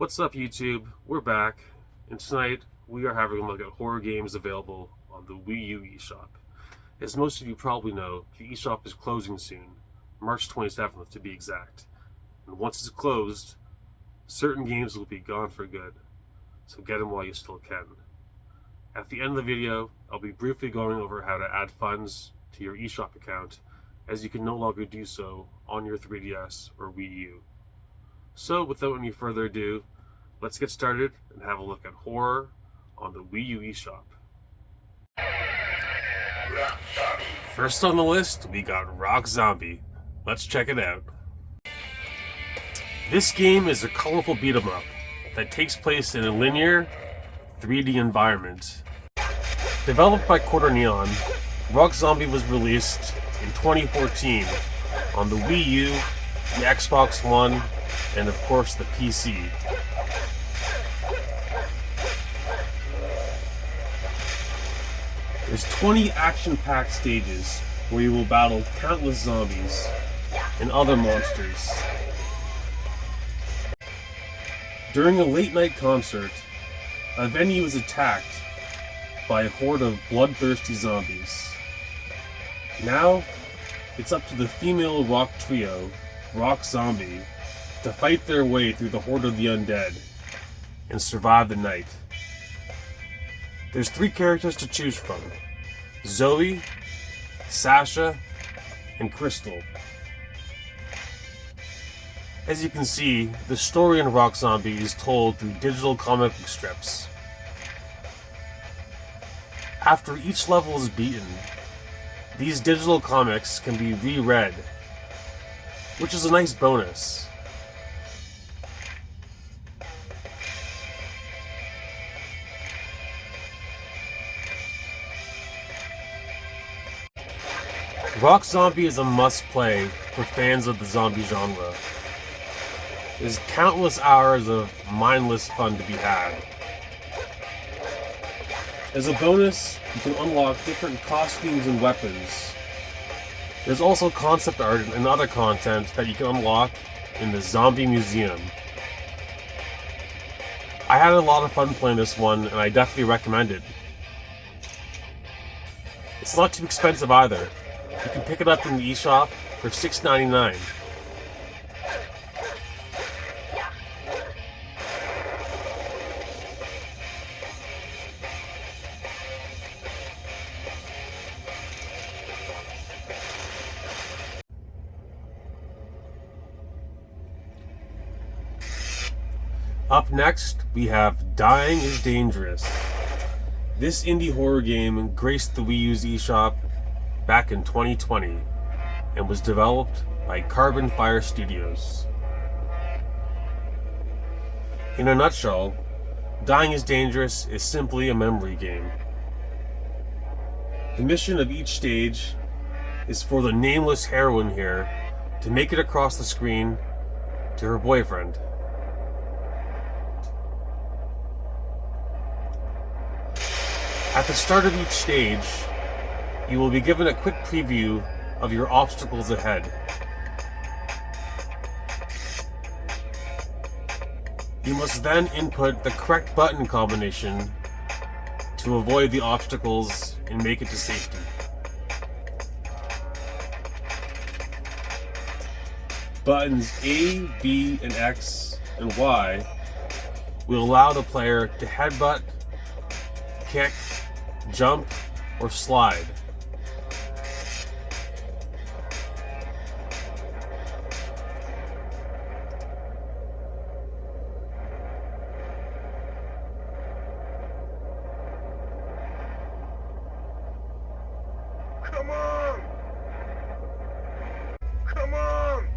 What's up, YouTube? We're back, and tonight we are having a look at horror games available on the Wii U Eshop. As most of you probably know, the eShop is closing soon, March 27th to be exact. And once it's closed, certain games will be gone for good, so get them while you still can. At the end of the video, I'll be briefly going over how to add funds to your eShop account, as you can no longer do so on your 3DS or Wii U. So, without any further ado, let's get started and have a look at horror on the Wii U Eshop. First on the list, we got Rock Zombie. Let's check it out. This game is a colorful beat-em-up that takes place in a linear, 3D environment. Developed by Quarter Neon, Rock Zombie was released in 2014 on the Wii U, the Xbox One, and of course the PC. There's 20 action-packed stages where you will battle countless zombies and other monsters. During a late-night concert, a venue is attacked by a horde of bloodthirsty zombies. Now, it's up to the female rock trio, Rock Zombie, to fight their way through the horde of the undead and survive the night. There's 3 characters to choose from: Zoe, Sasha, and Crystal. As you can see, the story in Rock Zombie is told through digital comic book strips. After each level is beaten, these digital comics can be reread, which is a nice bonus. Rock Zombie is a must-play for fans of the zombie genre. There's countless hours of mindless fun to be had. As a bonus, you can unlock different costumes and weapons. There's also concept art and other content that you can unlock in the Zombie Museum. I had a lot of fun playing this one, and I definitely recommend it. It's not too expensive either. You can pick it up in the eShop for $6.99. Up next, we have Dying is Dangerous. This indie horror game graced the Wii U's eShop back in 2020 and was developed by Carbon Fire Studios. In a nutshell, Dying is Dangerous is simply a memory game. The mission of each stage is for the nameless heroine here to make it across the screen to her boyfriend. At the start of each stage, you will be given a quick preview of your obstacles ahead. You must then input the correct button combination to avoid the obstacles and make it to safety. Buttons A, B, and X, and Y will allow the player to headbutt, kick, jump, or slide. Come on! Come on!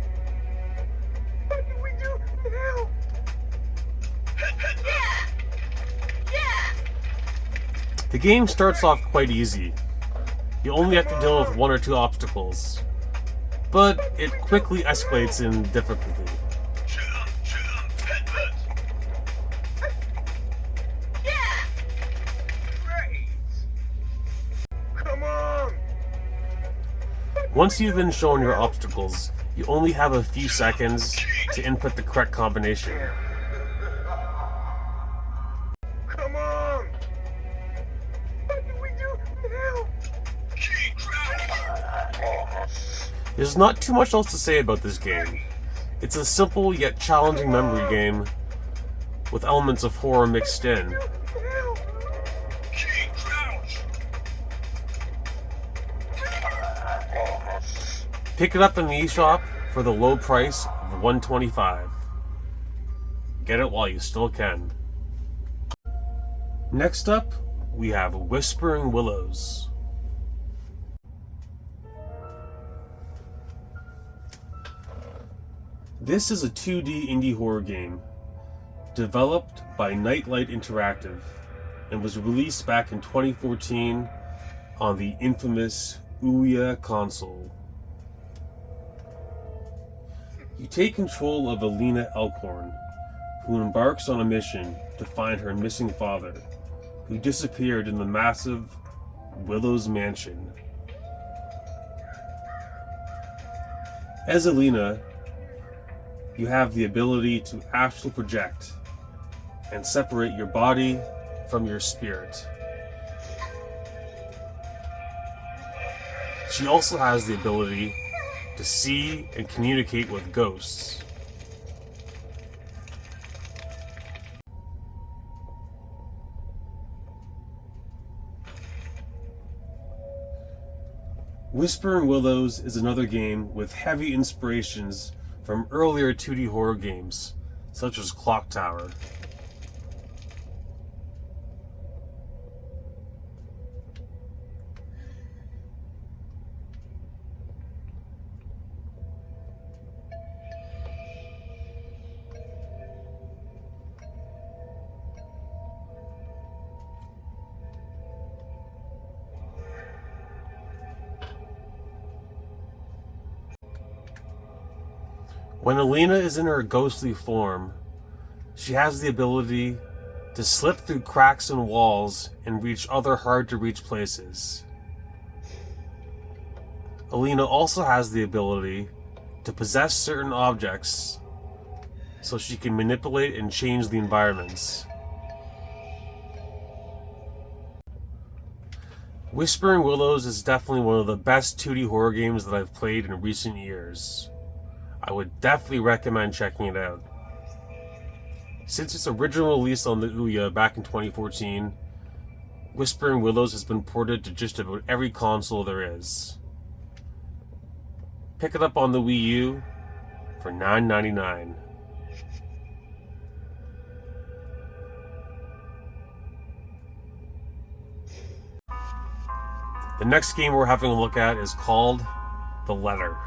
What do we do now? Yeah! Yeah! The game starts off quite easy. You only have to deal with 1 or 2 obstacles, but it quickly escalates in difficulty. Yeah! Great! Come on! Once you've been shown your obstacles, you only have a few seconds to input the correct combination. There's not too much else to say about this game. It's a simple yet challenging memory game with elements of horror mixed in. Pick it up in the eShop for the low price of $125. Get it while you still can. Next up, we have Whispering Willows. This is a 2D indie horror game developed by Nightlight Interactive and was released back in 2014 on the infamous Ouya console. You take control of Alina Elkhorn, who embarks on a mission to find her missing father, who disappeared in the massive Willows mansion. As Alina, you have the ability to astral project and separate your body from your spirit. She also has the ability to see and communicate with ghosts. Whispering Willows is another game with heavy inspirations from earlier 2D horror games, such as Clock Tower. When Alina is in her ghostly form, she has the ability to slip through cracks in walls and reach other hard-to-reach places. Alina also has the ability to possess certain objects so she can manipulate and change the environments. Whispering Willows is definitely one of the best 2D horror games that I've played in recent years. I would definitely recommend checking it out. Since its original release on the Ouya back in 2014, Whispering Willows has been ported to just about every console there is. Pick it up on the Wii U for $9.99. The next game we're having a look at is called The Letter.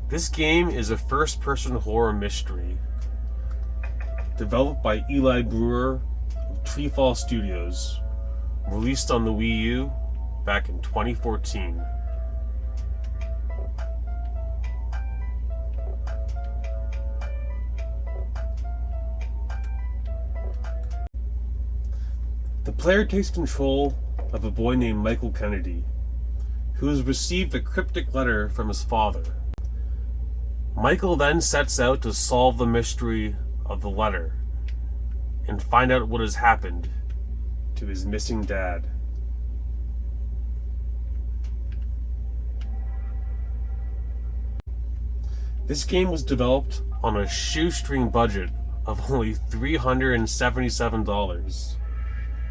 This game is a first-person horror mystery developed by Eli Brewer of Treefall Studios, released on the Wii U back in 2014. The player takes control of a boy named Michael Kennedy, who has received a cryptic letter from his father. Michael then sets out to solve the mystery of the letter and find out what has happened to his missing dad. This game was developed on a shoestring budget of only $377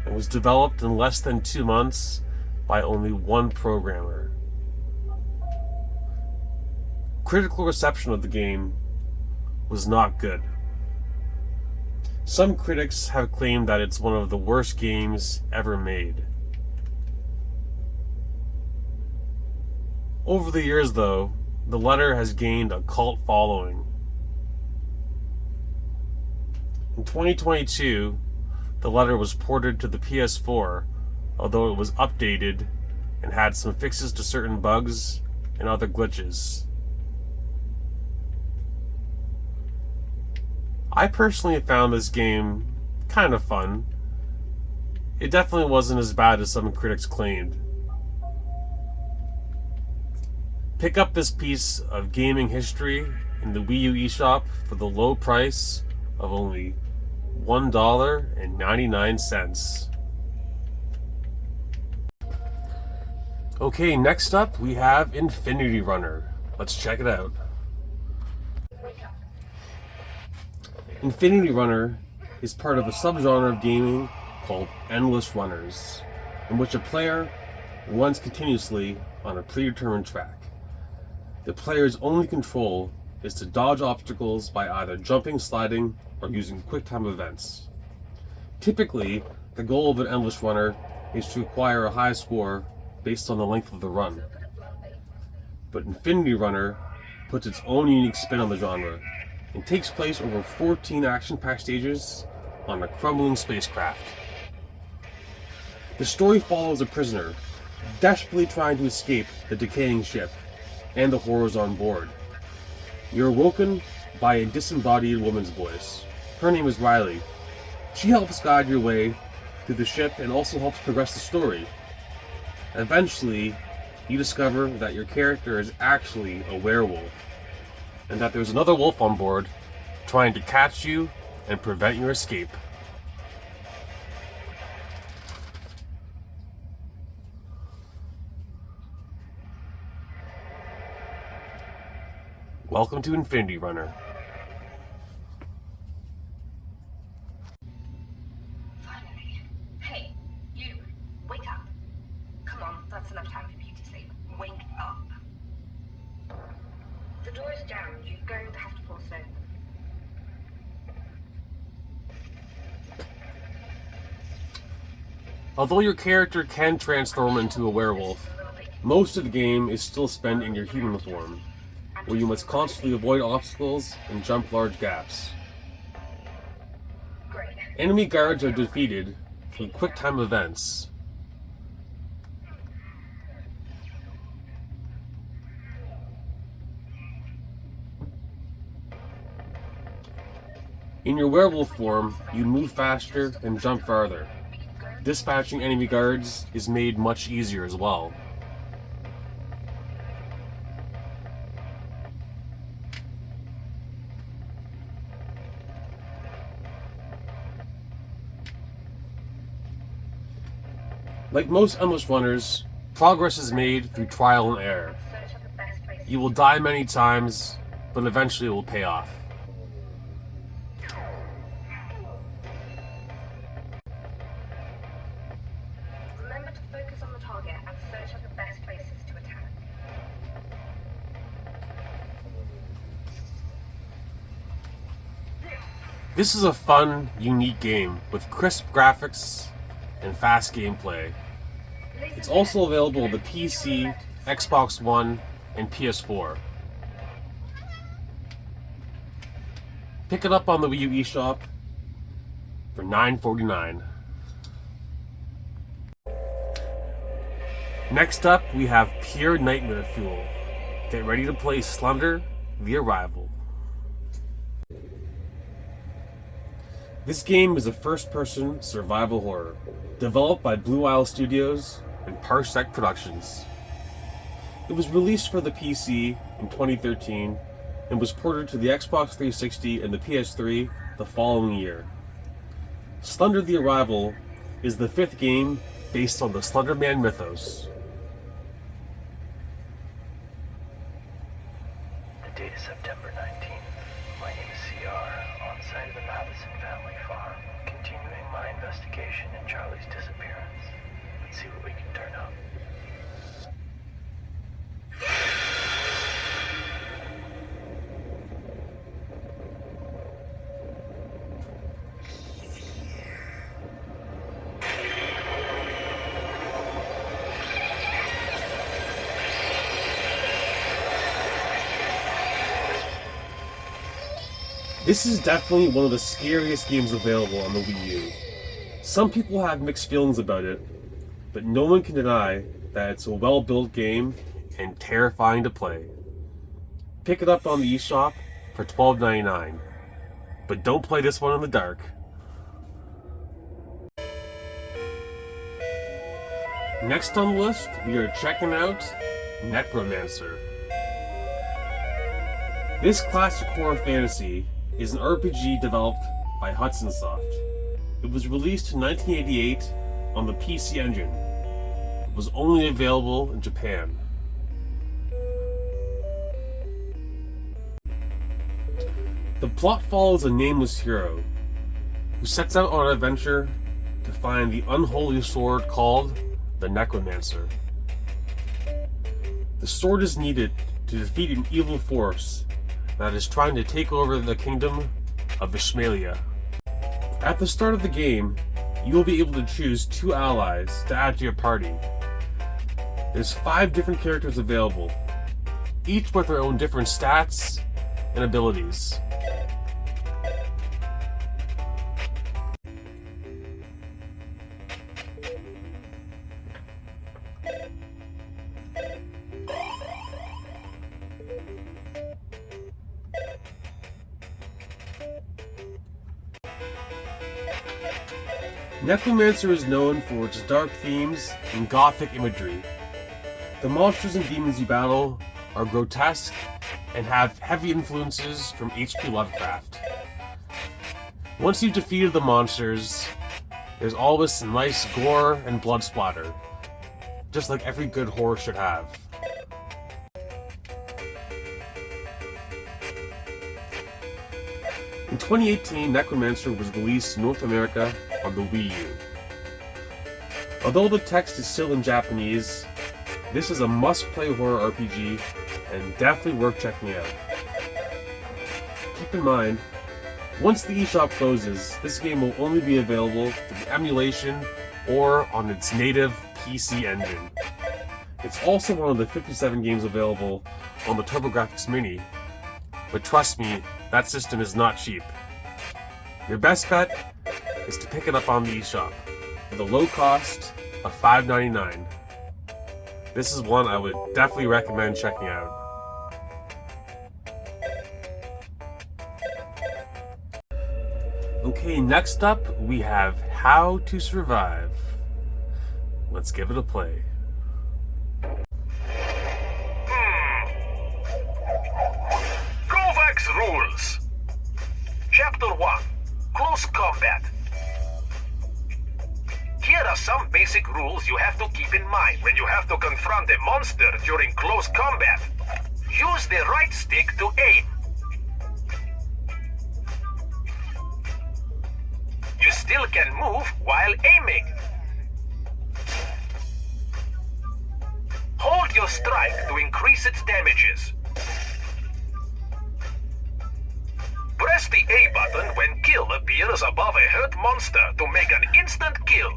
and was developed in less than 2 months by only one programmer. Critical reception of the game was not good. Some critics have claimed that it's one of the worst games ever made. Over the years, though, the letter has gained a cult following. In 2022, the letter was ported to the PS4, although it was updated and had some fixes to certain bugs and other glitches. I personally found this game kind of fun. It definitely wasn't as bad as some critics claimed. Pick up this piece of gaming history in the Wii U Eshop for the low price of only $1.99. Okay, next up we have Infinity Runner. Let's check it out. Infinity Runner is part of a subgenre of gaming called endless runners, in which a player runs continuously on a predetermined track. The player's only control is to dodge obstacles by either jumping, sliding, or using quick-time events. Typically, the goal of an endless runner is to acquire a high score based on the length of the run. But Infinity Runner puts its own unique spin on the genre and takes place over 14 action-packed stages on a crumbling spacecraft. The story follows a prisoner desperately trying to escape the decaying ship and the horrors on board. You're awoken by a disembodied woman's voice. Her name is Riley. She helps guide your way through the ship and also helps progress the story. Eventually, you discover that your character is actually a werewolf, and that there's another wolf on board trying to catch you and prevent your escape. Welcome to Infinity Runner. Finally. Hey, you. Wake up. Come on, that's enough time for you to sleep. Wake up. The door is jammed. You're going to have to force it open. Although your character can transform into a werewolf, most of the game is still spent in your human form, where you must constantly avoid obstacles and jump large gaps. Great. Enemy guards are defeated through quick-time events. In your werewolf form, you move faster and jump farther. Dispatching enemy guards is made much easier as well. Like most endless runners, progress is made through trial and error. Search out the best place. You will die many times, but eventually it will pay off. Remember to focus on the target and search out the best places to attack. This is a fun, unique game with crisp graphics and fast gameplay. It's also available on the PC, Xbox One, and PS4. Pick it up on the Wii U Eshop for $9.49. Next up, we have pure nightmare fuel. Get ready to play Slender, The Arrival. This game is a first-person survival horror, developed by Blue Isle Studios and Parsec Productions. It was released for the PC in 2013 and was ported to the Xbox 360 and the PS3 the following year. Slender the Arrival is the fifth game based on the Slender Man mythos. The date is September 19th. My name is CR, on site of the Matheson family farm, continuing my investigation in Charlie's disappearance. Let's see what we can turn up. This is definitely one of the scariest games available on the Wii U. Some people have mixed feelings about it, but no one can deny that it's a well-built game and terrifying to play. Pick it up on the eShop for $12.99, but don't play this one in the dark. Next on the list, we are checking out Necromancer. This classic horror fantasy is an RPG developed by Hudson Soft. It was released in 1988 on the PC Engine. was only available in Japan. The plot follows a nameless hero who sets out on an adventure to find the unholy sword called the Necromancer. The sword is needed to defeat an evil force that is trying to take over the kingdom of Ishmaelia. At the start of the game, you will be able to choose 2 allies to add to your party. There's 5 different characters available, each with their own different stats and abilities. Necromancer is known for its dark themes and gothic imagery. The monsters and demons you battle are grotesque and have heavy influences from H.P. Lovecraft. Once you've defeated the monsters, there's always some nice gore and blood splatter, just like every good horror should have. In 2018, Necromancer was released in North America on the Wii U. Although the text is still in Japanese, this is a must-play horror RPG and definitely worth checking out. Keep in mind, once the eShop closes, this game will only be available through emulation or on its native PC engine. It's also one of the 57 games available on the TurboGrafx Mini, but trust me, that system is not cheap. Your best bet is to pick it up on the eShop for the low cost of $5.99. This is one I would definitely recommend checking out. Okay, next up we have How to Survive. Let's give it a play. Kovacs rules. Chapter 1. Close combat. Here are some basic rules you have to keep in mind when you have to confront a monster during close combat. Use the right stick to aim. You still can move while aiming. Hold your strike to increase its damages. Press the A button when kill appears above a hurt monster to make an instant kill.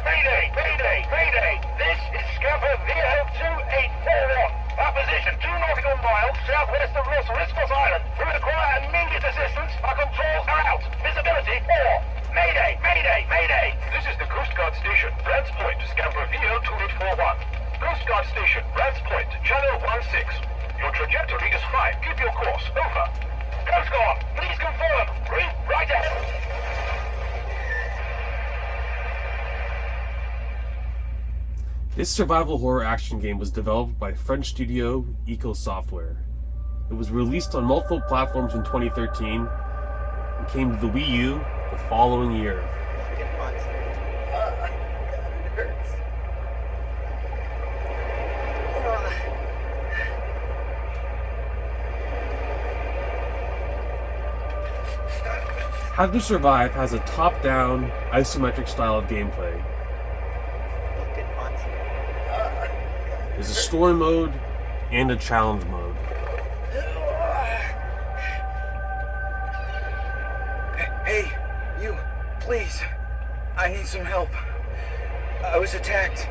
Mayday! Mayday! Mayday! This is Scamper VL2841. Our position 2 nautical miles southwest of Los Riscos Island. We require immediate assistance. Our controls are out. Visibility poor. Mayday! Mayday! Mayday! This is the Coast Guard Station. Brands Point, Scamper VL2841. Coast Guard Station, Brands Point, Channel 16. Your trajectory is 5. Keep your course. Over. Coast Guard, please confirm. Read right ahead. This survival horror action game was developed by French studio Eco Software. It was released on multiple platforms in 2013 and came to the Wii U the following year. How to Survive has a top-down, isometric style of gameplay. There's a story mode and a challenge mode. Hey, you, please. I need some help. I was attacked.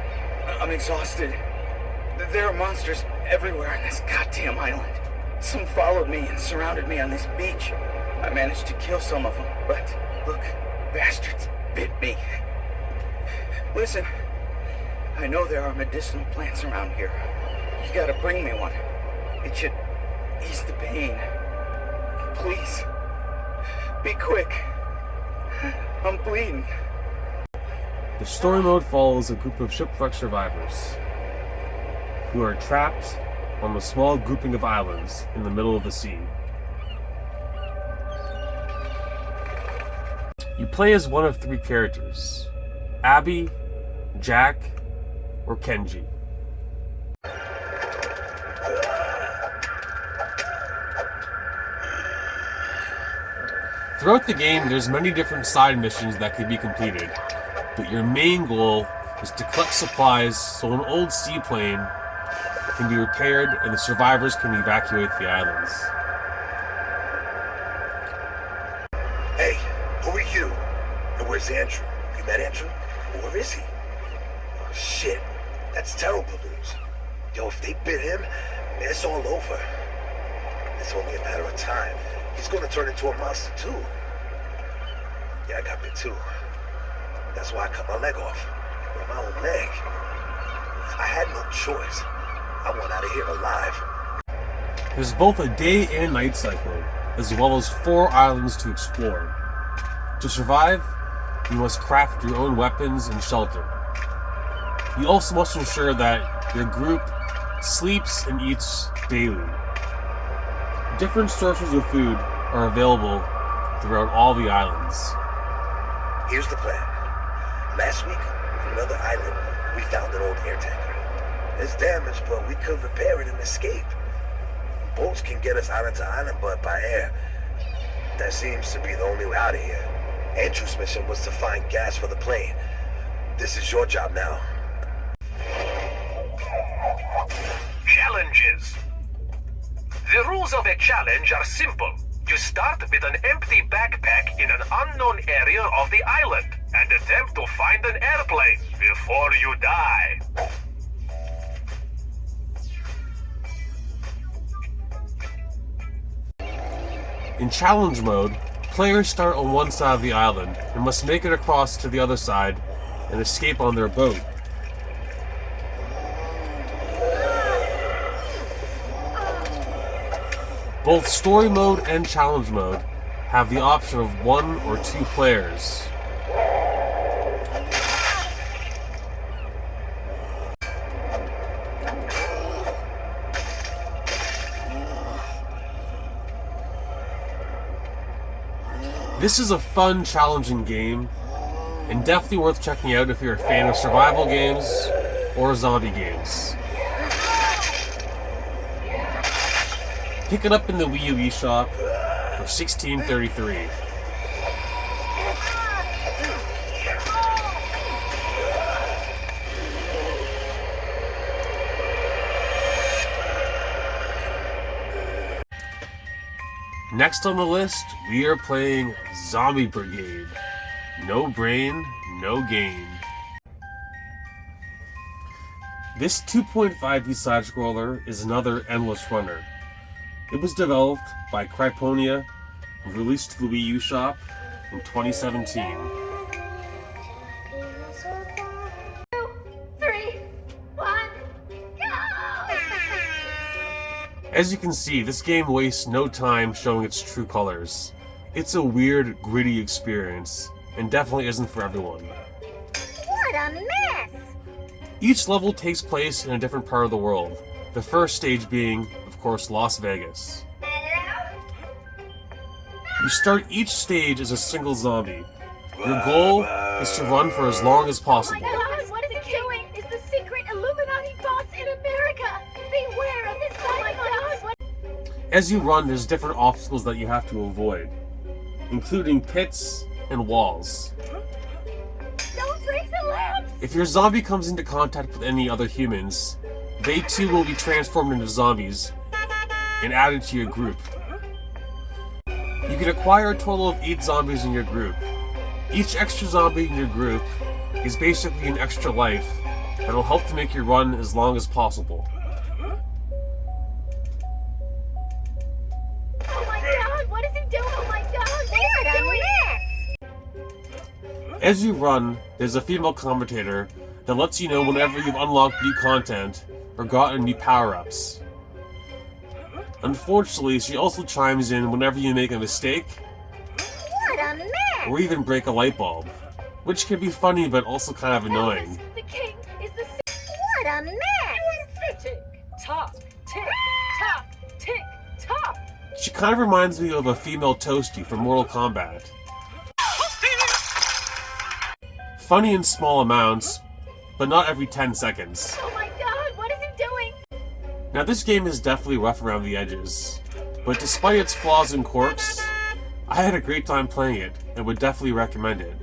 I'm exhausted. There are monsters everywhere on this goddamn island. Some followed me and surrounded me on this beach. I managed to kill some of them, but look, bastards bit me. Listen. I know there are medicinal plants around here. You gotta bring me one. It should ease the pain. Please. Be quick. I'm bleeding. The story mode follows a group of shipwreck survivors. who are trapped on a small grouping of islands in the middle of the sea. You play as one of 3 characters: Abby, Jack, or Kenji. Throughout the game, there's many different side missions that can be completed, but your main goal is to collect supplies so an old seaplane can be repaired and the survivors can evacuate the islands. Hey, who are you? And where's Andrew? You met Andrew? Where is he? Oh, shit. That's terrible news. Yo, if they bit him, man, it's all over. It's only a matter of time. He's gonna turn into a monster too. Yeah, I got bit too. That's why I cut my leg off. With my own leg. I had no choice. I want out of here alive. There's both a day and night cycle, as well as 4 islands to explore. To survive, you must craft your own weapons and shelter. You also must ensure that your group sleeps and eats daily. Different sources of food are available throughout all the islands. Here's the plan. Last week, on another island, we found an old air tanker. It's damaged, but we could repair it and escape. Boats can get us island to island, but by air, that seems to be the only way out of here. Andrew's mission was to find gas for the plane. This is your job now. Challenges. The rules of a challenge are simple. You start with an empty backpack in an unknown area of the island and attempt to find an airplane before you die. In challenge mode, players start on one side of the island and must make it across to the other side and escape on their boat. Both story mode and challenge mode have the option of 1 or 2 players. This is a fun, challenging game, and definitely worth checking out if you're a fan of survival games or zombie games. Pick it up in the Wii U Eshop for $16.33. Next on the list, we are playing Zombie Brigade. No brain, no gain. This 2.5D side-scroller is another endless runner. It was developed by Cryponia and released to the Wii U Shop in 2017. 2, 3, 1, go! As you can see, this game wastes no time showing its true colors. It's a weird, gritty experience, and definitely isn't for everyone. What a mess! Each level takes place in a different part of the world, the first stage being, of course, Las Vegas. You start each stage as a single zombie. Your goal is to run for as long as possible. Oh my God, what is it doing? Is the secret Illuminati boss in America? Beware of this guy! As you run, there's different obstacles that you have to avoid, including pits and walls. Don't break the lamps! If your zombie comes into contact with any other humans, they too will be transformed into zombies and added to your group. You can acquire a total of 8 zombies in your group. Each extra zombie in your group is basically an extra life that will help to make your run as long as possible. Oh my God, what is he doing? Oh my God, what is he doing? As you run, there's a female commentator that lets you know whenever you've unlocked new content or gotten new power-ups. Unfortunately, she also chimes in whenever you make a mistake What a mess! or even break a light bulb, which can be funny but also kind of annoying. The king is the... What a mess! Pathetic! tock, tick tock, tick tock. She kind of reminds me of a female Toasty from Mortal Kombat. Funny in small amounts, but not every 10 seconds. Oh my god, what is it doing? Now this game is definitely rough around the edges, but despite its flaws and quirks, I had a great time playing it and would definitely recommend it.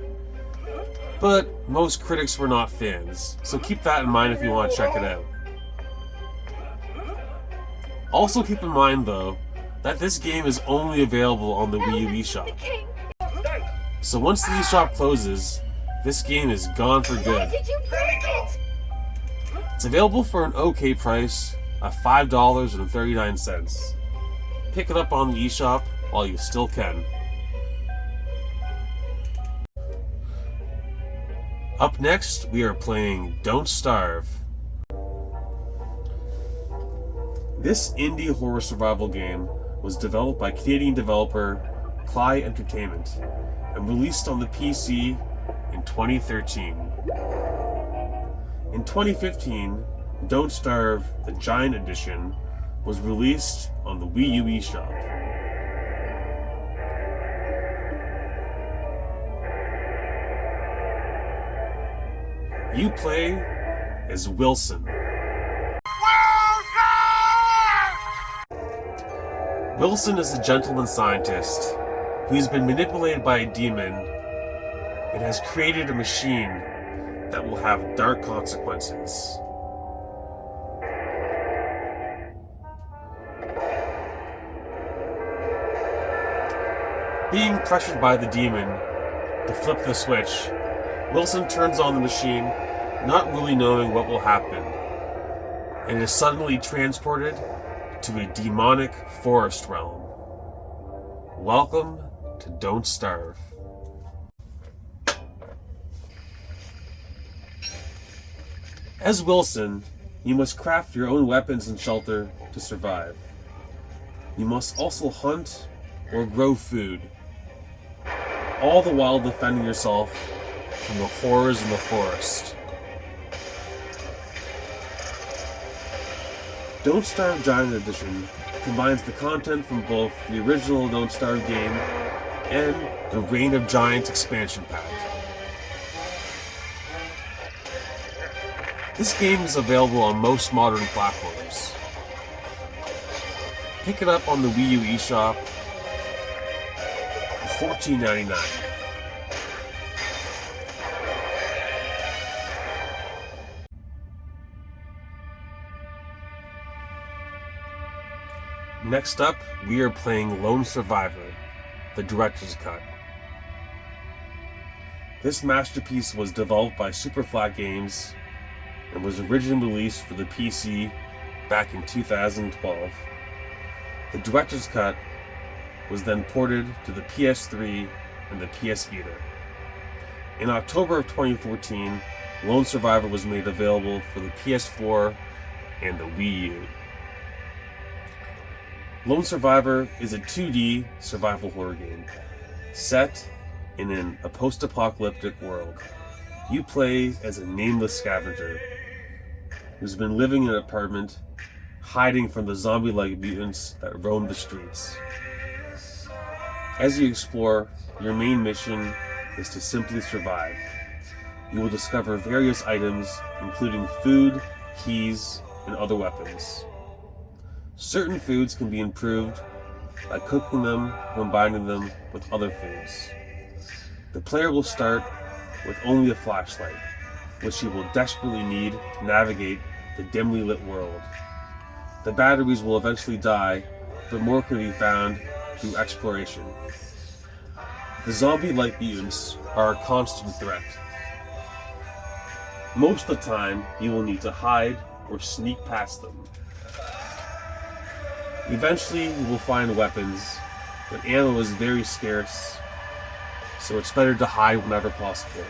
But most critics were not fans, so keep that in mind if you want to check it out. Also keep in mind though, that this game is only available on the Wii U Eshop. So once the eShop closes, this game is gone for good. Did you break it? It's available for an okay price of $5.39. Pick it up on the eShop while you still can. Up next, we are playing Don't Starve. This indie horror survival game was developed by Canadian developer Cly Entertainment and released on the PC in 2013. In 2015, Don't Starve, the Giant Edition, was released on the Wii U Eshop. You play as Wilson. Wilson is a gentleman scientist who's been manipulated by a demon and has created a machine that will have dark consequences. Being pressured by the demon to flip the switch, Wilson turns on the machine, not really knowing what will happen, and is suddenly transported to a demonic forest realm. Welcome to Don't Starve. As Wilson, you must craft your own weapons and shelter to survive. You must also hunt or grow food, all the while defending yourself from the horrors in the forest. Don't Starve Giant Edition combines the content from both the original Don't Starve game and the Reign of Giants expansion pack. This game is available on most modern platforms. Pick it up on the Wii U Eshop for $14.99. Next up, we are playing Lone Survivor, the Director's Cut. This masterpiece was developed by Superflat Games and was originally released for the PC back in 2012. The Director's Cut was then ported to the PS3 and the PS Vita. In October of 2014, Lone Survivor was made available for the PS4 and the Wii U. Lone Survivor is a 2D survival horror game set in a post-apocalyptic world. You play as a nameless scavenger who's been living in an apartment, hiding from the zombie-like mutants that roam the streets. As you explore, your main mission is to simply survive. You will discover various items, including food, keys, and other weapons. Certain foods can be improved by cooking them or combining them with other foods. The player will start with only a flashlight, which he will desperately need to navigate the dimly lit world. The batteries will eventually die, but more can be found through exploration. The zombie-like mutants are a constant threat. Most of the time, you will need to hide or sneak past them. Eventually, you will find weapons, but ammo is very scarce, so it's better to hide whenever possible.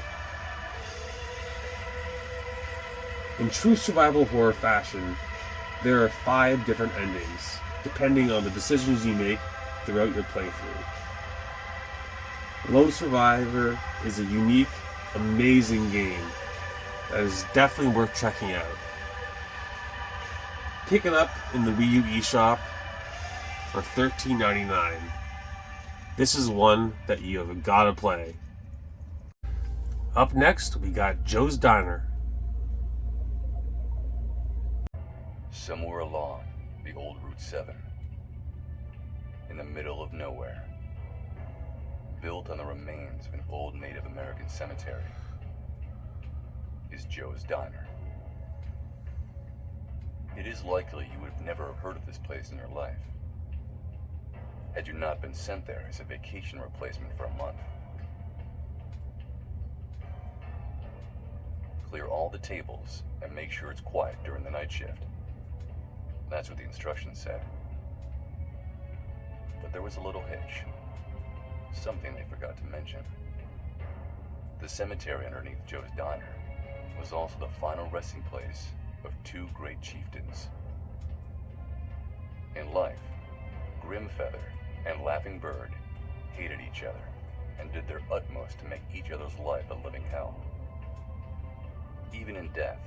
In true survival horror fashion, there are 5 different endings, depending on the decisions you make throughout your playthrough. Lone Survivor is a unique, amazing game that is definitely worth checking out. Pick it up in the Wii U Eshop for $13.99. This is one that you have got to play. Up next, we got Joe's Diner. Somewhere along the old Route 7, in the middle of nowhere, built on the remains of an old Native American cemetery, is Joe's Diner. It is likely you would have never heard of this place in your life, had you not been sent there as a vacation replacement for a month. Clear all the tables and make sure it's quiet during the night shift. That's what the instructions said. But there was a little hitch. Something they forgot to mention. The cemetery underneath Joe's Diner was also the final resting place of two great chieftains. In life, Grimfeather and Laughing Bird hated each other and did their utmost to make each other's life a living hell. Even in death,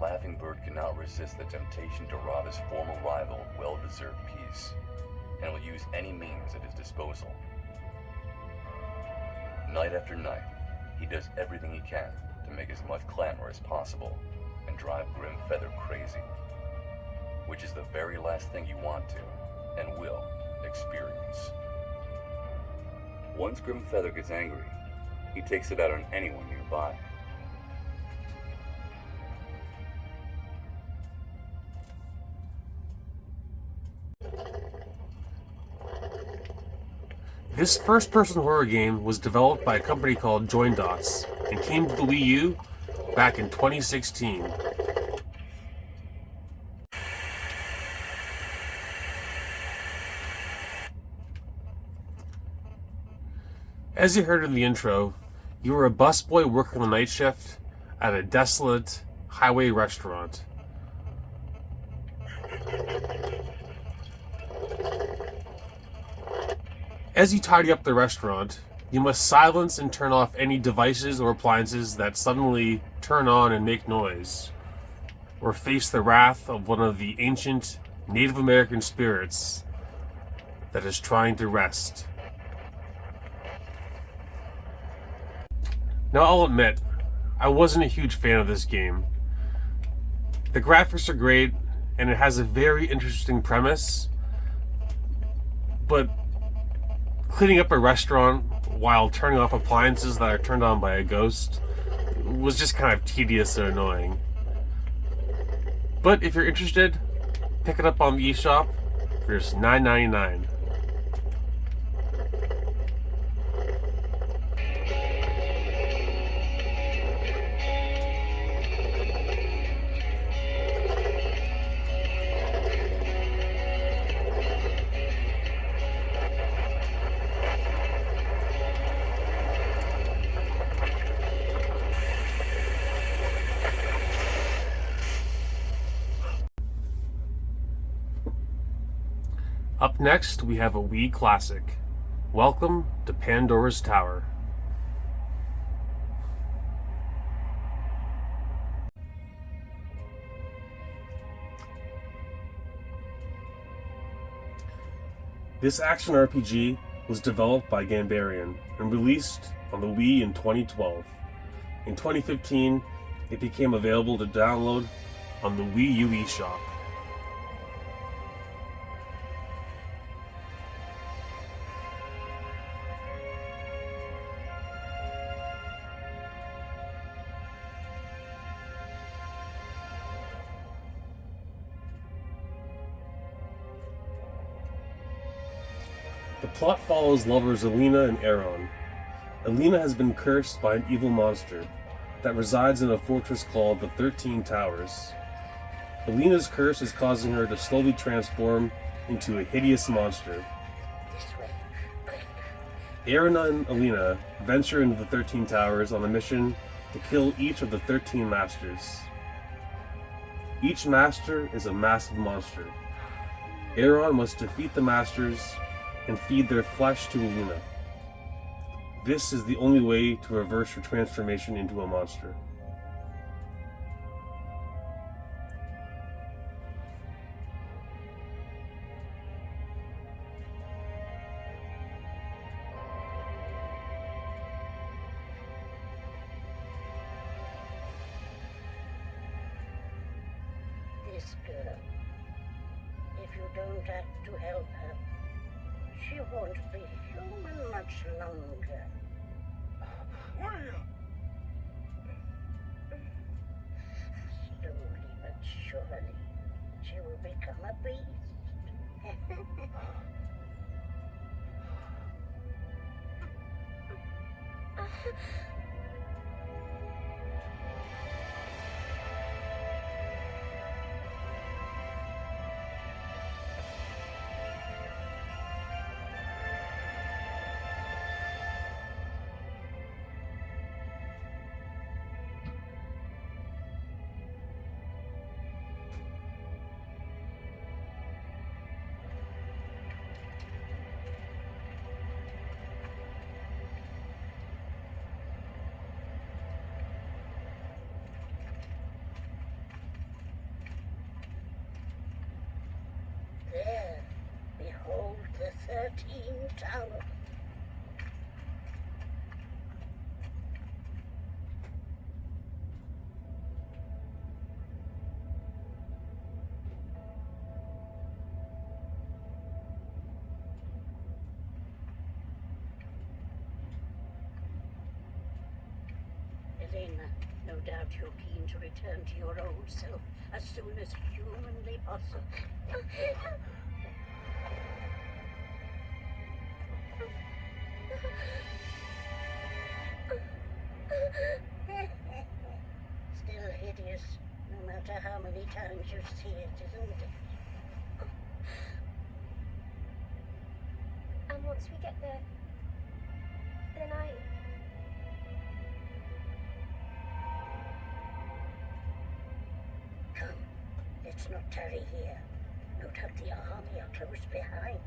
Laughing Bird cannot resist the temptation to rob his former rival of well-deserved peace, and will use any means at his disposal. Night after night, he does everything he can to make as much clamor as possible and drive Grimfeather crazy, which is the very last thing you want to, and will, experience. Once Grimfeather gets angry, he takes it out on anyone nearby. This first-person horror game was developed by a company called Join Dots and came to the Wii U back in 2016. As you heard in the intro, you were a busboy working the night shift at a desolate highway restaurant. As you tidy up the restaurant, you must silence and turn off any devices or appliances that suddenly turn on and make noise, or face the wrath of one of the ancient Native American spirits that is trying to rest. Now, I'll admit, I wasn't a huge fan of this game. The graphics are great, and it has a very interesting premise, but cleaning up a restaurant while turning off appliances that are turned on by a ghost was just kind of tedious and annoying. But if you're interested, pick it up on the eShop for just $9.99. Up next, we have a Wii classic. Welcome to Pandora's Tower. This action RPG was developed by Gambarian and released on the Wii in 2012. In 2015, it became available to download on the Wii U Eshop. The plot follows lovers Alina and Aaron. Alina has been cursed by an evil monster that resides in a fortress called the 13 Towers. Alina's curse is causing her to slowly transform into a hideous monster. Aaron and Alina venture into the 13 Towers on a mission to kill each of the 13 masters. Each master is a massive monster. Aaron must defeat the masters and feed their flesh to Alina. This is the only way to reverse her transformation into a monster. this girl. If you don't act to help her, she won't be human much longer. Slowly but surely, she will become a beast. There, behold the 13 towers. Elena, no doubt you're keen to return to your old self as soon as humanly possible. Still hideous, no matter how many times you see it, isn't it? And once we get there, then Come, let's not tarry here. No doubt the army are close behind.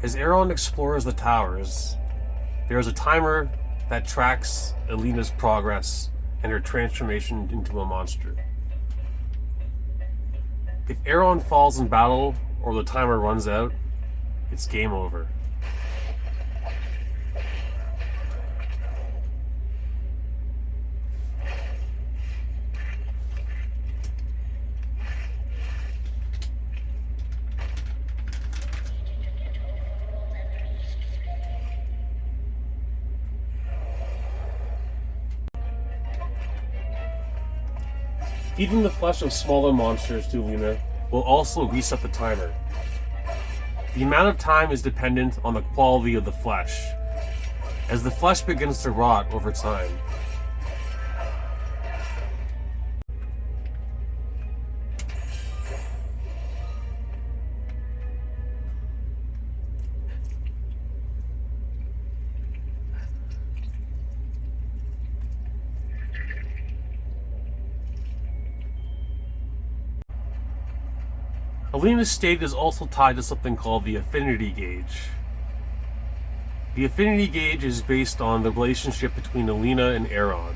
As Aaron explores the towers, there is a timer that tracks Elena's progress and her transformation into a monster. If Aaron falls in battle or the timer runs out, it's game over. Feeding the flesh of smaller monsters to Elena will also reset the timer. The amount of time is dependent on the quality of the flesh, as the flesh begins to rot over time. Elena's state is also tied to something called the affinity gauge. The affinity gauge is based on the relationship between Elena and Aaron.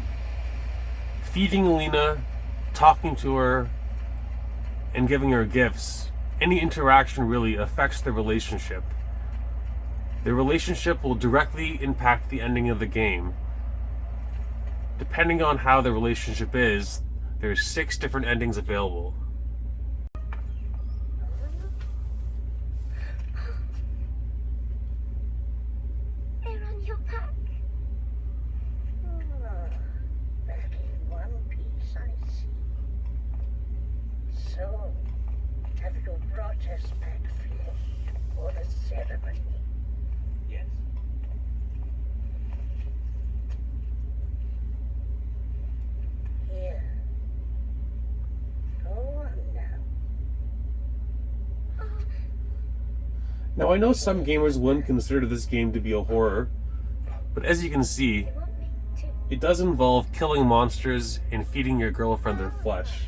Feeding Elena, talking to her, and giving her gifts, any interaction really affects the relationship. The relationship will directly impact the ending of the game. Depending on how the relationship is, there's 6 different endings available. Now, I know some gamers wouldn't consider this game to be a horror, but as you can see, it does involve killing monsters and feeding your girlfriend their flesh.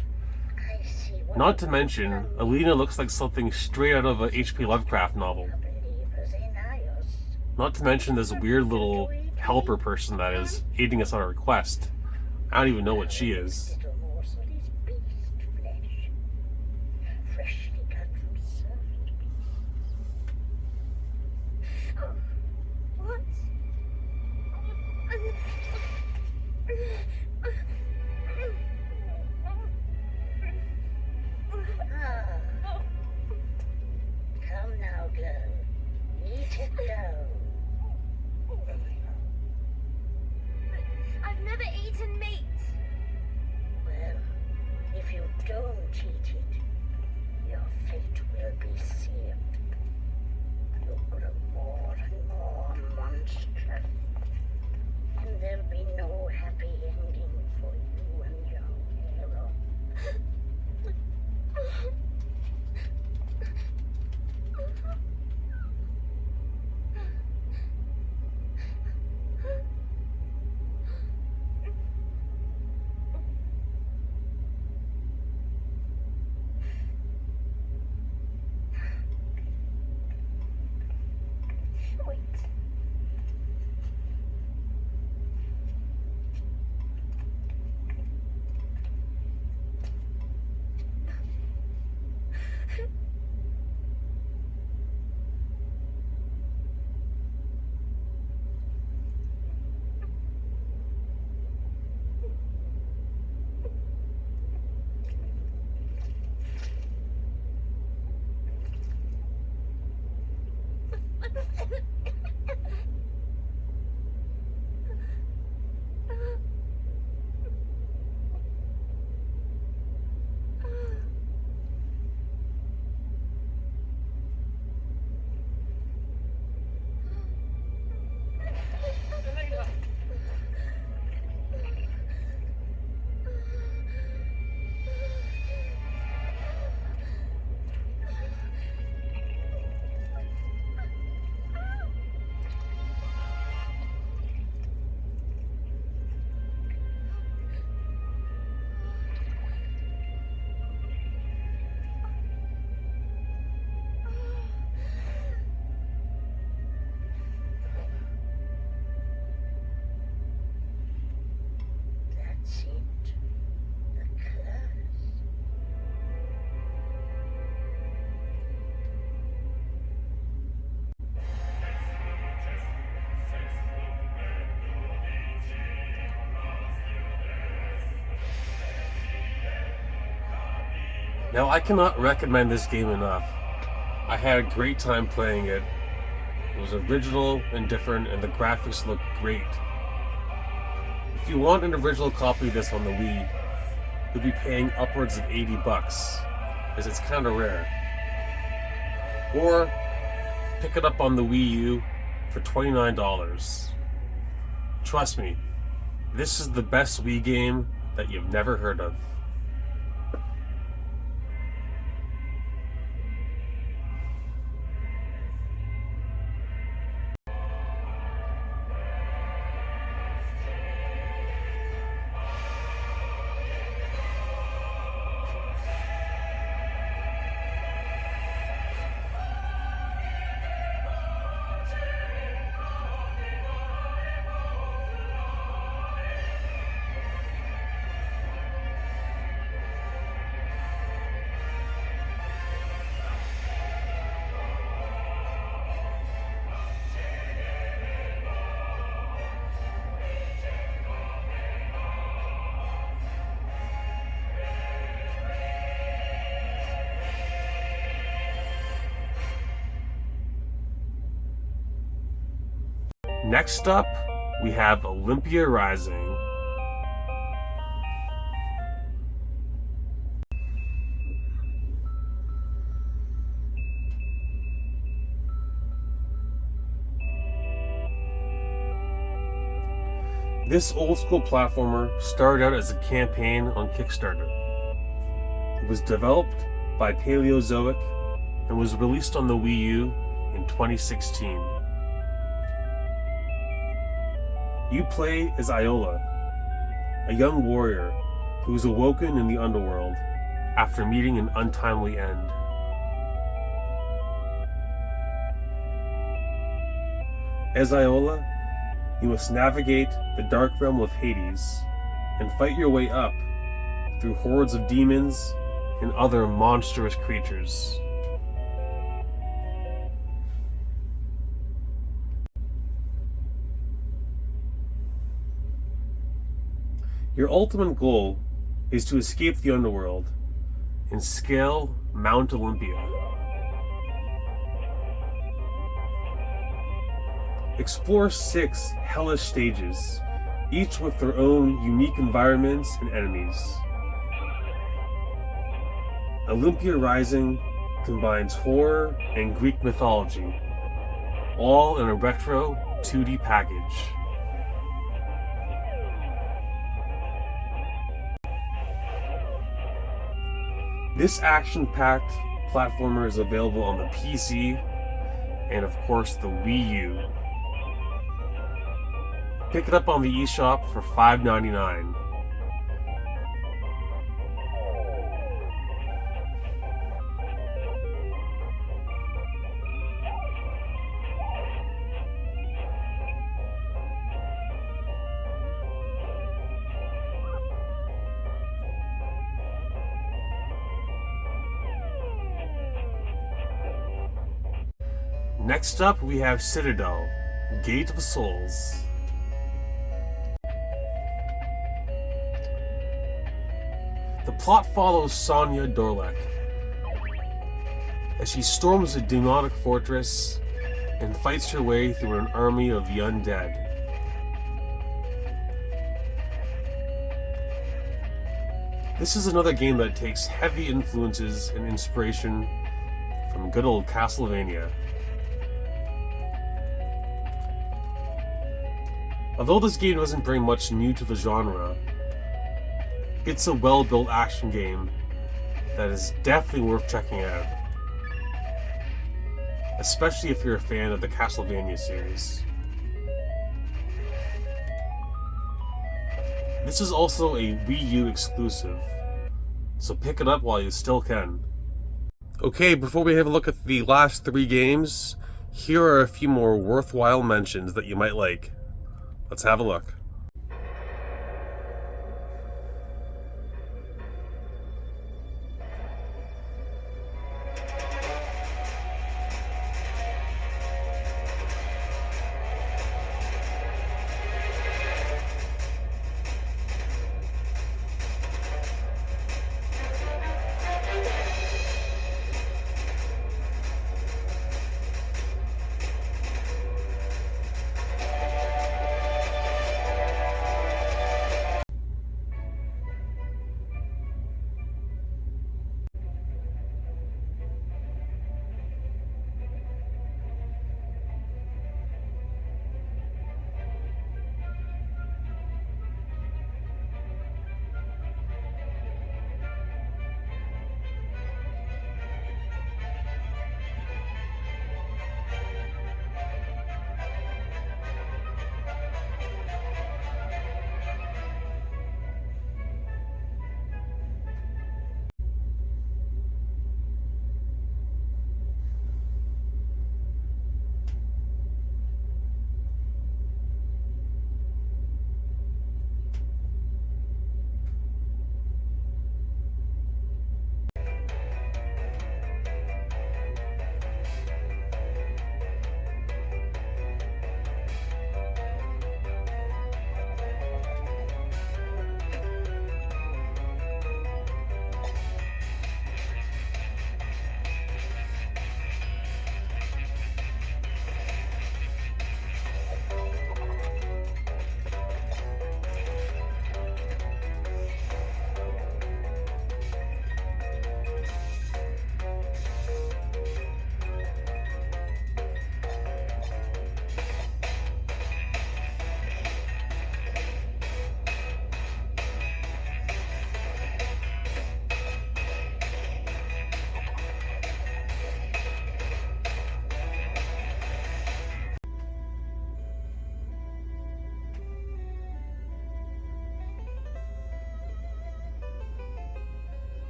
Not to mention, Elena looks like something straight out of a H.P. Lovecraft novel. Not to mention this weird little helper person that is aiding us on our quest. I don't even know what she is. Come now, girl. Eat it down. I've never eaten meat. Well, if you don't eat it, your fate will be sealed. You'll grow more and more monstrous. And there'll be no happy ending for you and your hero. Wait. That's it. The curse. Now, I cannot recommend this game enough. I had a great time playing it. It was original and different, and the graphics looked great. If you want an original copy of this on the Wii, you'll be paying upwards of $80, as it's kind of rare. Or pick it up on the Wii U for $29. Trust me, this is the best Wii game that you've never heard of. Next up, we have Olympia Rising. This old-school platformer started out as a campaign on Kickstarter. It was developed by Paleozoic and was released on the Wii U in 2016. You play as Iola, a young warrior who is awoken in the underworld after meeting an untimely end. As Iola, you must navigate the dark realm of Hades and fight your way up through hordes of demons and other monstrous creatures. Your ultimate goal is to escape the underworld and scale Mount Olympia. Explore 6 hellish stages, each with their own unique environments and enemies. Olympia Rising combines horror and Greek mythology, all in a retro 2D package. This action-packed platformer is available on the PC and of course the Wii U. Pick it up on the eShop for $5.99. Next up, we have Citadel, Gate of Souls. The plot follows Sonya Dorlek as she storms a demonic fortress and fights her way through an army of the undead. This is another game that takes heavy influences and inspiration from good old Castlevania. Although this game doesn't bring much new to the genre, it's a well-built action game that is definitely worth checking out, especially if you're a fan of the Castlevania series. This is also a Wii U exclusive, so pick it up while you still can. Okay, before we have a look at the last 3 games, here are a few more worthwhile mentions that you might like. Let's have a look.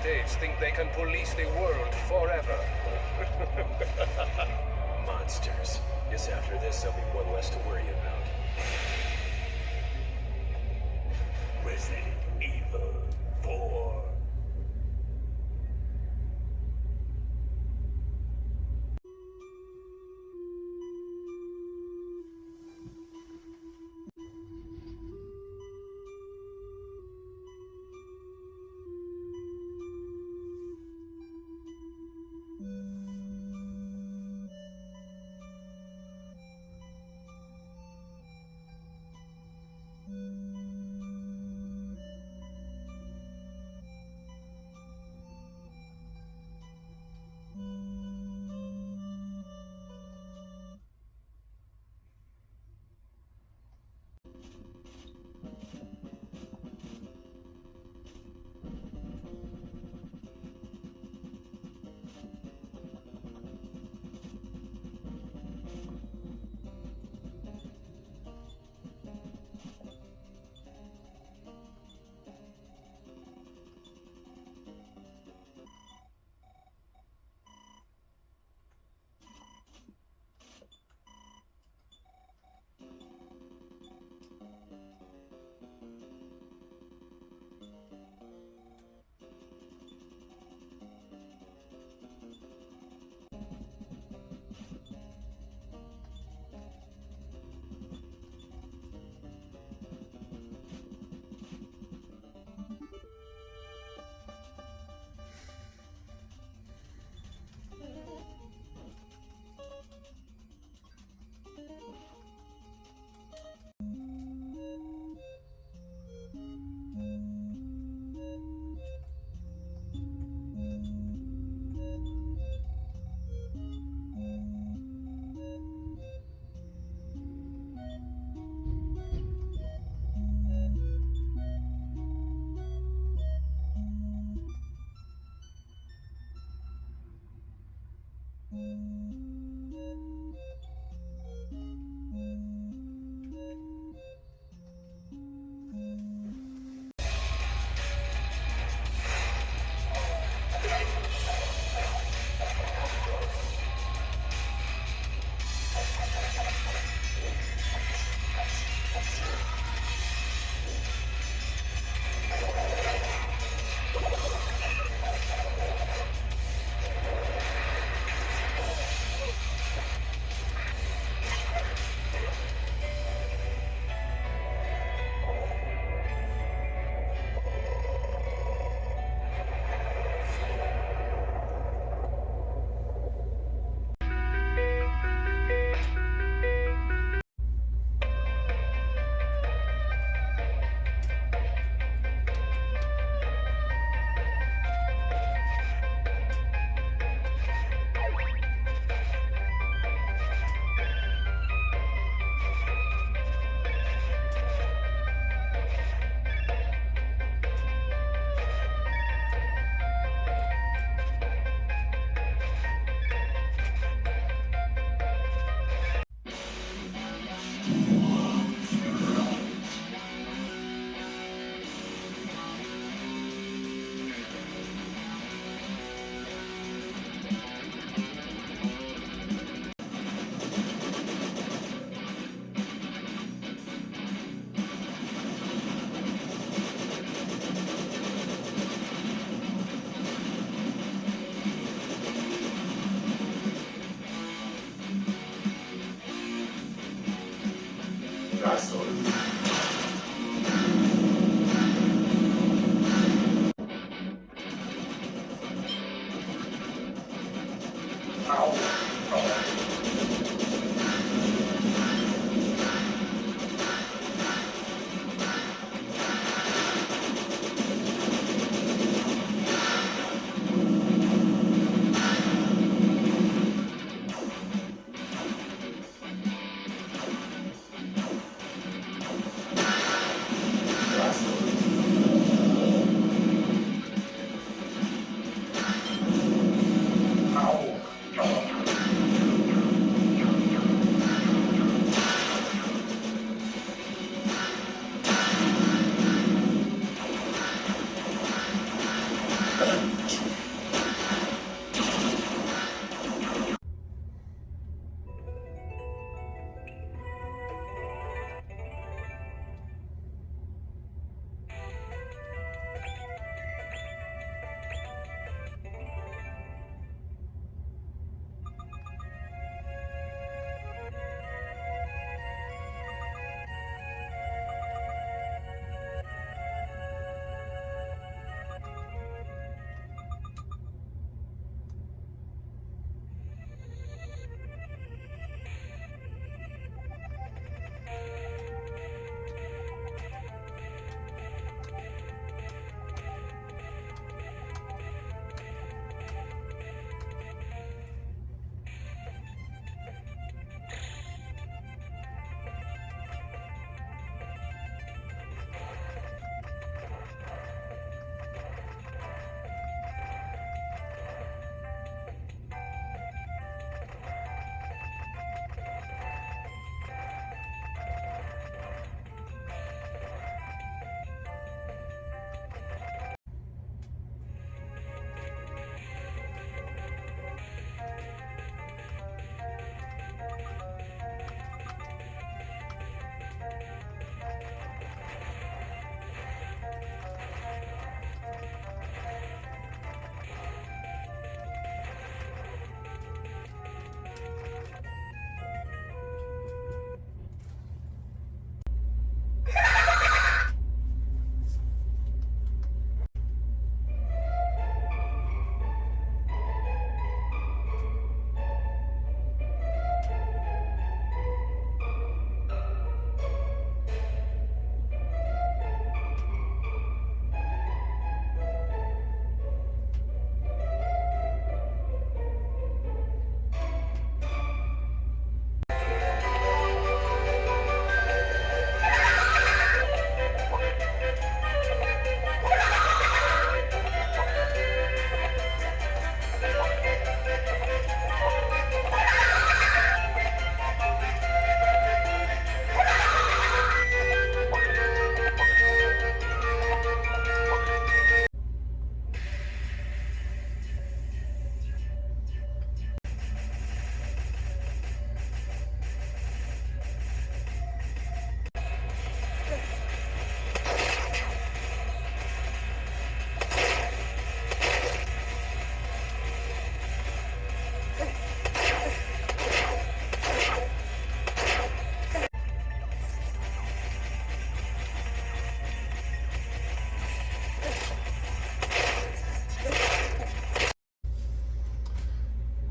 States think they can police the world forever. Monsters. Guess after this, there'll be one less to worry about. Resident Evil 4.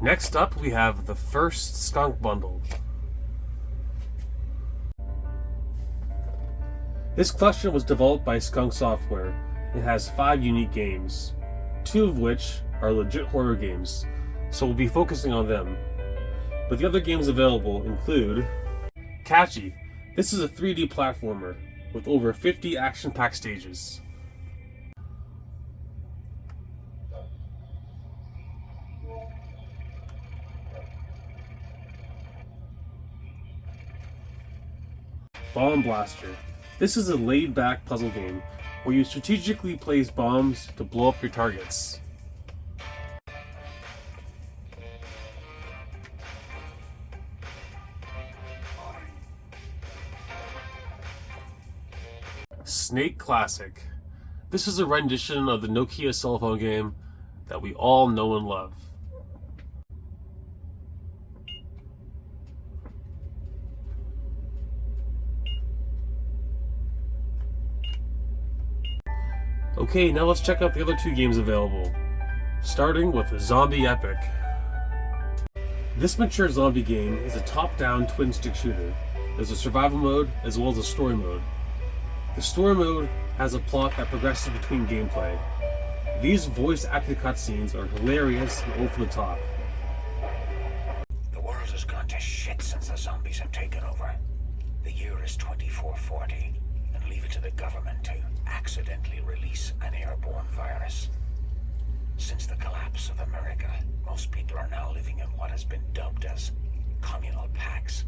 Next up, we have the first Skunk Bundle. This collection was developed by Skunk Software. It has 5 unique games, 2 of which are legit horror games, so we'll be focusing on them. But the other games available include Catchy. This is a 3D platformer with over 50 action-packed stages. Bomb Blaster. This is a laid-back puzzle game where you strategically place bombs to blow up your targets. Snake Classic. This is a rendition of the Nokia cell phone game that we all know and love. Okay, now let's check out the other 2 games available, starting with Zombie Epic. This mature zombie game is a top-down twin-stick shooter. There's a survival mode as well as a story mode. The story mode has a plot that progresses between gameplay. These voice-acted cutscenes are hilarious and over the top. The world has gone to shit since the zombies have taken over. The year is 2440, and leave it to the government to accidentally release an airborne virus. Since the collapse of America, most people are now living in what has been dubbed as communal packs.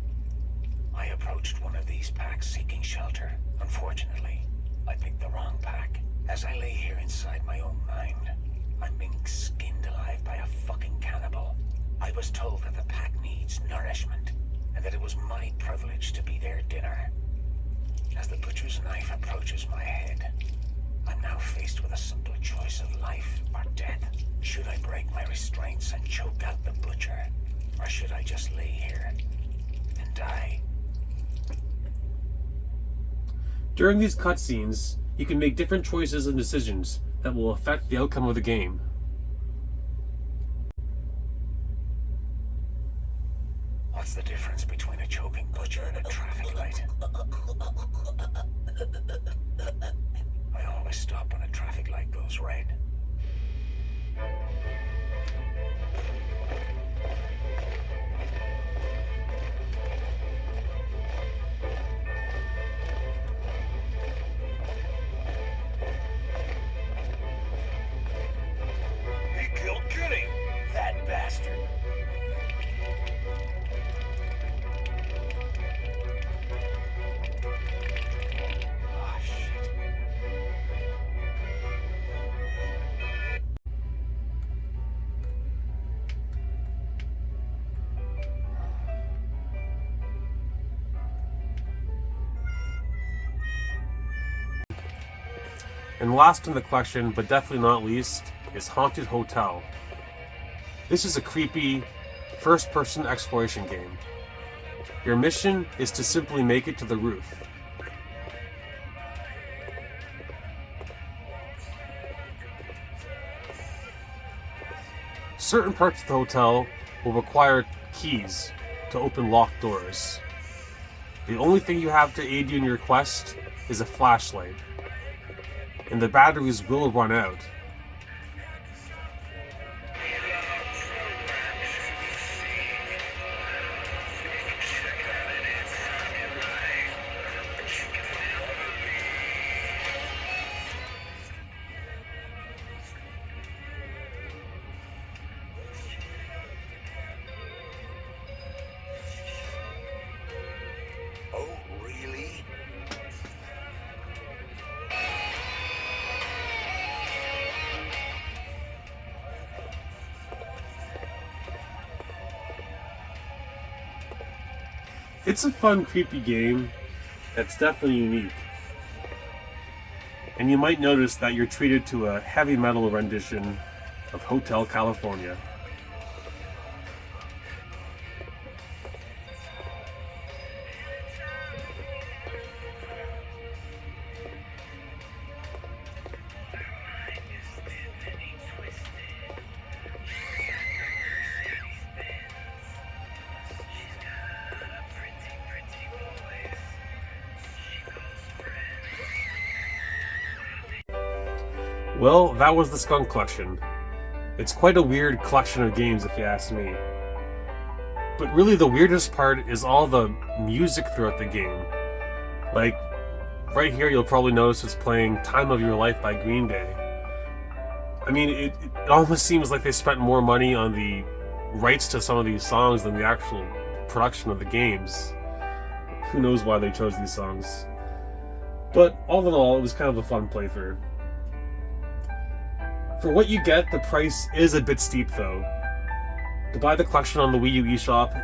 I approached one of these packs seeking shelter. Unfortunately, I picked the wrong pack. As I lay here inside my own mind, I'm being skinned alive by a fucking cannibal. I was told that the pack needs nourishment, and that it was my privilege to be their dinner. As the butcher's knife approaches my head, I'm now faced with a simple choice of life or death. Should I break my restraints and choke out the butcher, or should I just lay here and die? During these cutscenes, you can make different choices and decisions that will affect the outcome of the game. What's the difference between a choking butcher and a traffic light? I always stop when a traffic light goes red. He killed Kenny, that bastard. Oh, shit. And last in the collection, but definitely not least, is Haunted Hotel. This is a creepy, first-person exploration game. Your mission is to simply make it to the roof. Certain parts of the hotel will require keys to open locked doors. The only thing you have to aid you in your quest is a flashlight, and the batteries will run out. Oh, really? It's a fun, creepy game that's definitely unique. And you might notice that you're treated to a heavy metal rendition of Hotel California. Well, that was the Skunk Collection. It's quite a weird collection of games if you ask me. But really the weirdest part is all the music throughout the game. Like, right here you'll probably notice it's playing Time of Your Life by Green Day. I mean, it almost seems like they spent more money on the rights to some of these songs than the actual production of the games. Who knows why they chose these songs. But all in all, it was kind of a fun playthrough. For what you get, the price is a bit steep though. To buy the collection on the Wii U Eshop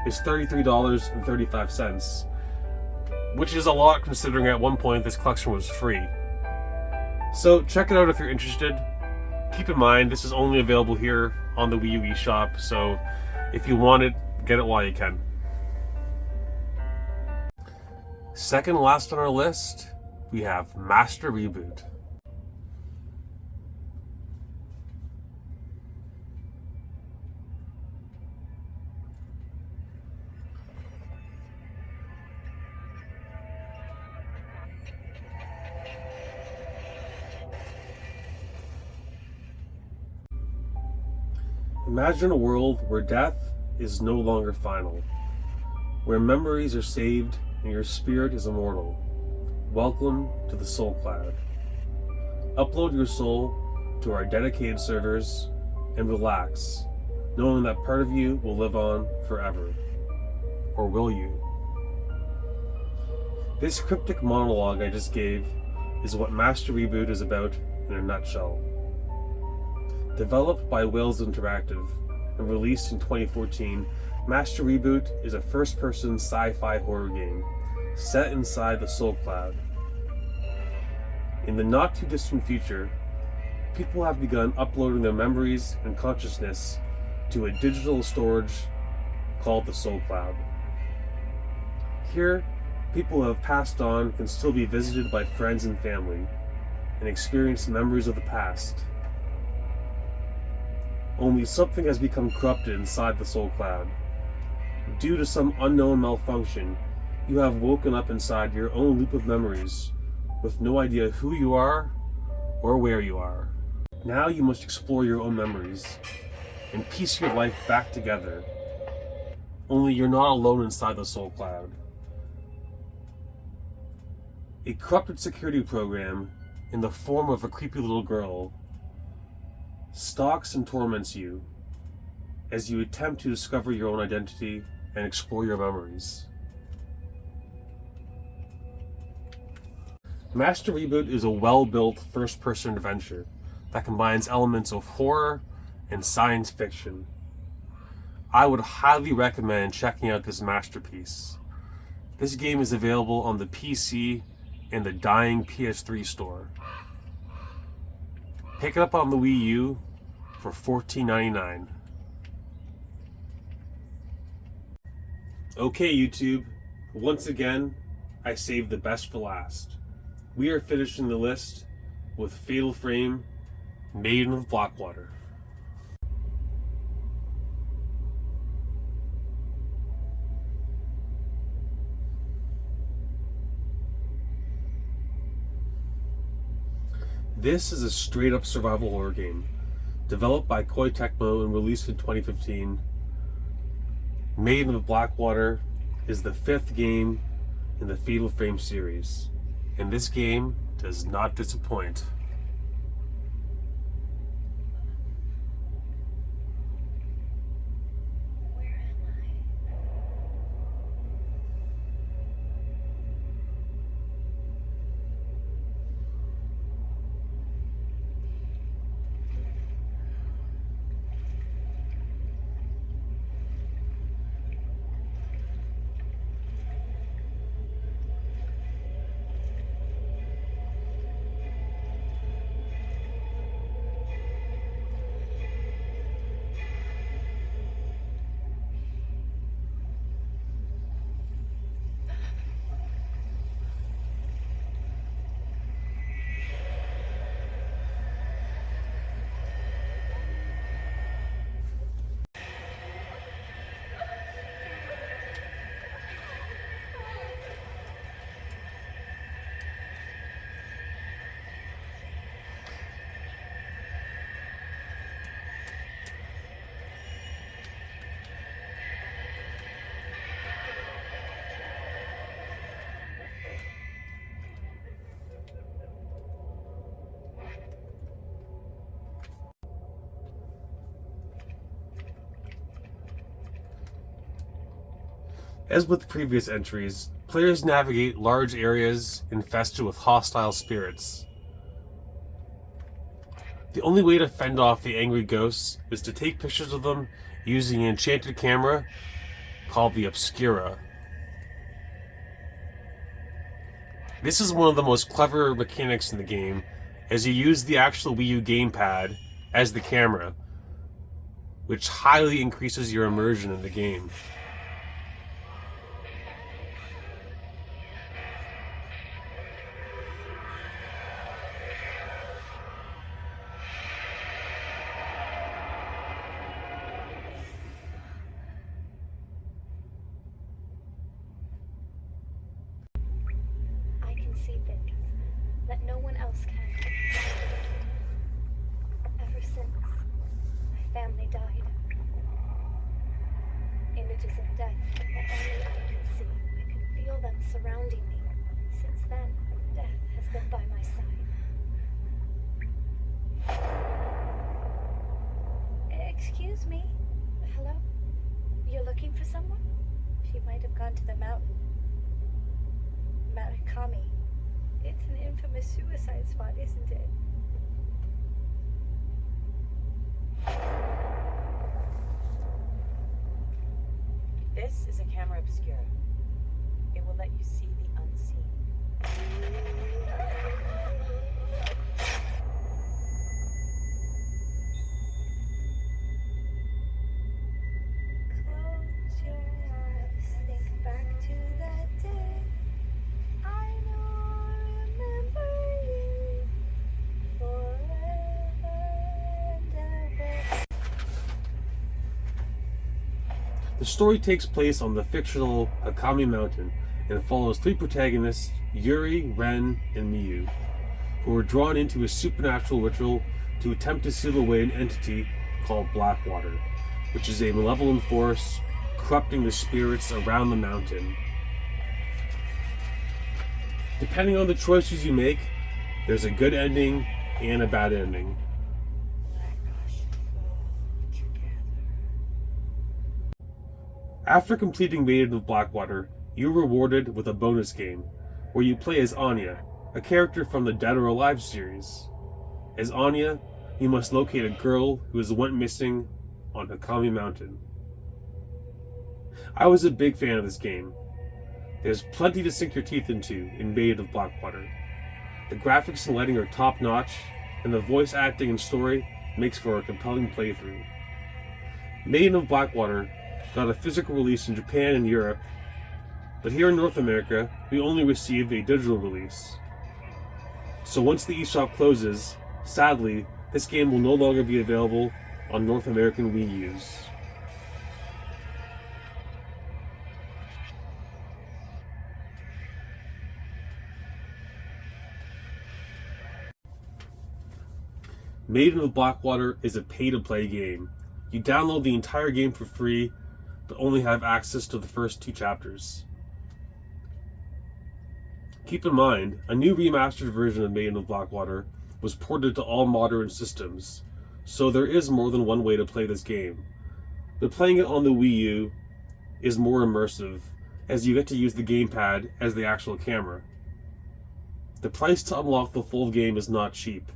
is $33.35, which is a lot considering at one point this collection was free. So check it out if you're interested. Keep in mind, this is only available here on the Wii U Eshop, so if you want it, get it while you can. Second last on our list, we have Master Reboot. Imagine a world where death is no longer final, where memories are saved and your spirit is immortal. Welcome to the Soul Cloud. Upload your soul to our dedicated servers and relax, knowing that part of you will live on forever. Or will you? This cryptic monologue I just gave is what Master Reboot is about in a nutshell. Developed by Willows Interactive and released in 2014, Master Reboot is a first-person sci-fi horror game set inside the Soul Cloud. In the not-too-distant future, people have begun uploading their memories and consciousness to a digital storage called the Soul Cloud. Here, people who have passed on can still be visited by friends and family and experience memories of the past. Only something has become corrupted inside the Soul Cloud. Due to some unknown malfunction, you have woken up inside your own loop of memories, with no idea who you are or where you are. Now you must explore your own memories and piece your life back together. Only you're not alone inside the Soul Cloud. A corrupted security program, in the form of a creepy little girl, stalks and torments you as you attempt to discover your own identity and explore your memories. Master Reboot is a well-built first-person adventure that combines elements of horror and science fiction. I would highly recommend checking out this masterpiece. This game is available on the PC and the dying PS3 store. Pick it up on the Wii U for $14.99. Okay, YouTube, once again, I saved the best for last. We are finishing the list with Fatal Frame, Maiden of Blackwater. This is a straight-up survival horror game, developed by Koei Tecmo and released in 2015. Maiden of Blackwater is the 5th game in the Fatal Frame series, and this game does not disappoint. As with previous entries, players navigate large areas infested with hostile spirits. The only way to fend off the angry ghosts is to take pictures of them using an enchanted camera called the Obscura. This is one of the most clever mechanics in the game, as you use the actual Wii U gamepad as the camera, which highly increases your immersion in the game. I can see things that no one else can. Ever since my family died, images of death that only I could see. I could feel them surrounding me. Since then, death has been by my side. Excuse me. Hello? You're looking for someone? She might have gone to the mountain. Marakami. It's an infamous suicide spot, isn't it? This is a camera obscura. It will let you see the unseen. Close your eyes, think back to that day. I know I remember you forever and ever. The story takes place on the fictional Hakami Mountain and follows three protagonists, Yuri, Ren, and Miyu, who are drawn into a supernatural ritual to attempt to seal away an entity called Blackwater, which is a malevolent force corrupting the spirits around the mountain. Depending on the choices you make, there's a good ending and a bad ending. After completing Maiden of Blackwater, you're rewarded with a bonus game, where you play as Anya, a character from the Dead or Alive series. As Anya, you must locate a girl who has went missing on Hakami Mountain. I was a big fan of this game. There's plenty to sink your teeth into in Maiden of Blackwater. The graphics and lighting are top-notch, and the voice acting and story makes for a compelling playthrough. Maiden of Blackwater got a physical release in Japan and Europe, but here in North America, we only received a digital release. So once the eShop closes, sadly, this game will no longer be available on North American Wii U's. Maiden of Blackwater is a pay-to-play game. You download the entire game for free, but only have access to the first 2 chapters. Keep in mind, a new remastered version of Maiden of Blackwater was ported to all modern systems, so there is more than one way to play this game. But playing it on the Wii U is more immersive, as you get to use the gamepad as the actual camera. The price to unlock the full game is not cheap.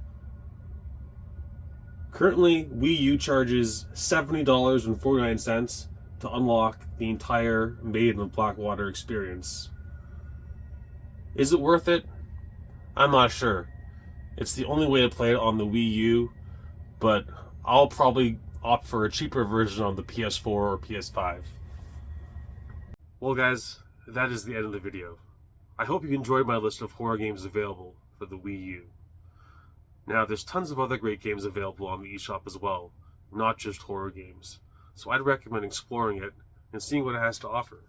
Currently, Wii U charges $70.49 to unlock the entire Maiden of Blackwater experience. Is it worth it? I'm not sure. It's the only way to play it on the Wii U, but I'll probably opt for a cheaper version on the PS4 or PS5. Well guys, that is the end of the video. I hope you enjoyed my list of horror games available for the Wii U. Now, there's tons of other great games available on the eShop as well, not just horror games, so I'd recommend exploring it and seeing what it has to offer.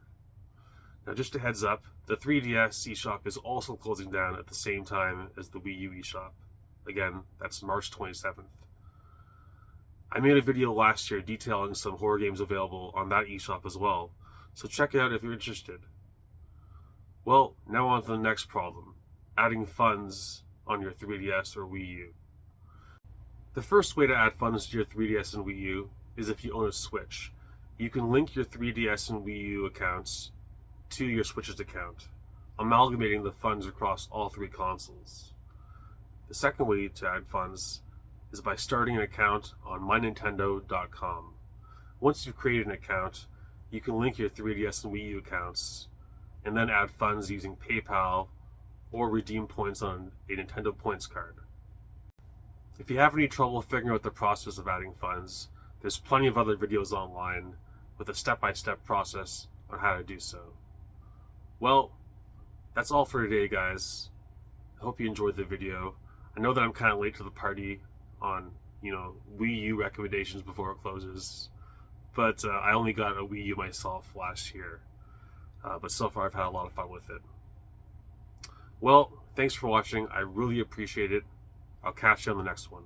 Now, just a heads up, the 3DS eShop is also closing down at the same time as the Wii U eShop. Again, that's March 27th. I made a video last year detailing some horror games available on that eShop as well, so check it out if you're interested. Well, now on to the next problem, adding funds on your 3DS or Wii U. The first way to add funds to your 3DS and Wii U is if you own a Switch. You can link your 3DS and Wii U accounts to your Switch's account, amalgamating the funds across all 3 consoles. The second way to add funds is by starting an account on mynintendo.com. Once you've created an account, you can link your 3DS and Wii U accounts, and then add funds using PayPal or redeem points on a Nintendo points card. If you have any trouble figuring out the process of adding funds, there's plenty of other videos online with a step-by-step process on how to do so. Well, that's all for today, guys. I hope you enjoyed the video. I know that I'm kind of late to the party on, Wii U recommendations before it closes, but I only got a Wii U myself last year. But so far I've had a lot of fun with it. Well, thanks for watching. I really appreciate it. I'll catch you on the next one.